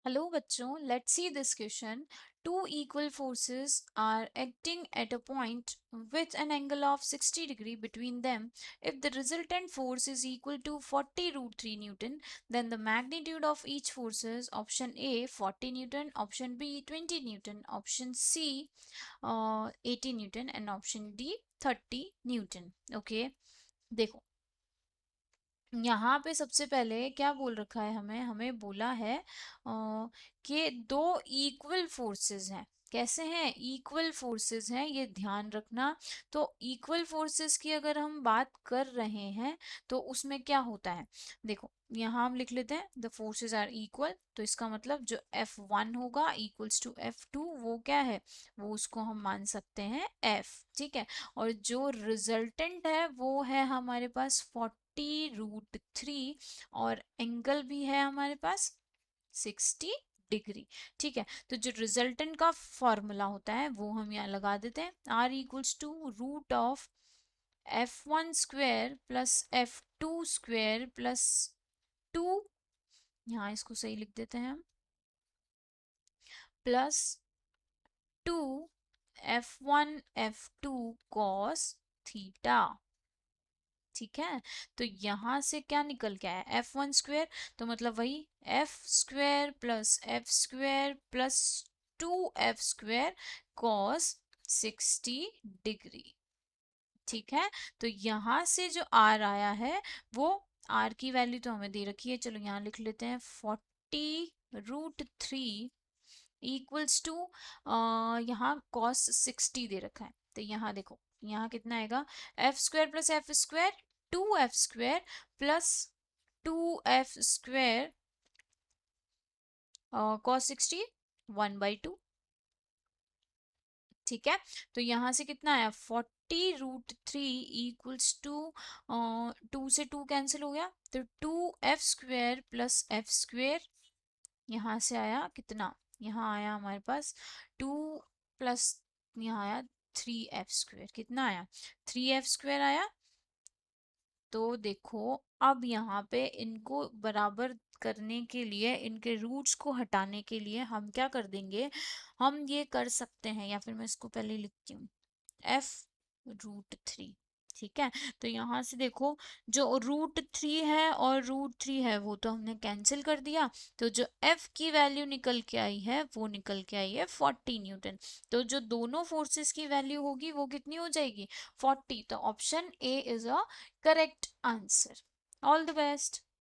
Hello बच्चों, let's see this question. Two equal forces are acting at a point with an angle of 60 degree between them. If the resultant force is equal to 40 root 3 Newton, then the magnitude of each force is option A 40 Newton, option B 20 Newton, option C 80 Newton and option D 30 Newton. Okay, देखो यहाँ पे सबसे पहले क्या बोल रखा है हमें हमें बोला है कि दो इक्वल फोर्सेस हैं। कैसे हैं? इक्वल फोर्सेस हैं, ये ध्यान रखना। तो इक्वल फोर्सेस की अगर हम बात कर रहे हैं तो उसमें क्या होता है, देखो यहाँ हम लिख लेते हैं द फोर्सेस आर इक्वल। तो इसका मतलब जो F1 होगा इक्वल्स टू F2 वो क्या है, वो उसको हम मान सकते हैं F। ठीक है, और जो रिजल्टेंट है वो है हमारे पास 40√3 और एंगल भी है हमारे पास 60 डिग्री। ठीक है, तो जो रिजल्टेंट का फॉर्मूला होता है वो हम यहाँ लगा देते हैं, R equals to root of F1 square plus F2 square plus 2, यहाँ इसको सही लिख देते हैं हम, plus 2 F1 F2 cos theta. ठीक है, तो यहाँ से क्या निकल के आया F1 स्क्वेयर, तो मतलब वही F square plus F square plus 2F square cos 60 degree. ठीक है, तो यहाँ से जो R आया है वो R की वैल्यू तो हमें दे रखी है, चलो यहाँ लिख लेते हैं 40√3 इक्वल्स टू यहाँ cos 60 दे रखा है। तो यहाँ देखो यहाँ कितना आएगा, F square plus F square 2F square plus 2F square cos 60 1/2। ठीक है, तो यहाँ से कितना आया 40√3 इक्वल्स टू 2 से 2 कैंसिल हो गया, तो 2F square plus F square, यहाँ से आया कितना, यहाँ आया हमारे पास 2 प्लस यहाँ आया 3F स्क्वेयर, कितना आया 3F स्क्वेयर आया। तो देखो अब यहाँ पे इनको बराबर करने के लिए, इनके रूट्स को हटाने के लिए हम क्या कर देंगे, हम ये कर सकते हैं, या फिर मैं इसको पहले लिखती हूँ F√3। ठीक है, तो यहाँ से देखो जो √3 है और √3 है वो तो हमने कैंसिल कर दिया, तो जो F की वैल्यू निकल के आई है वो निकल के आई है 40 न्यूटन। तो जो दोनों फोर्सेस की वैल्यू होगी वो कितनी हो जाएगी 40। तो option A is a correct answer. All the best.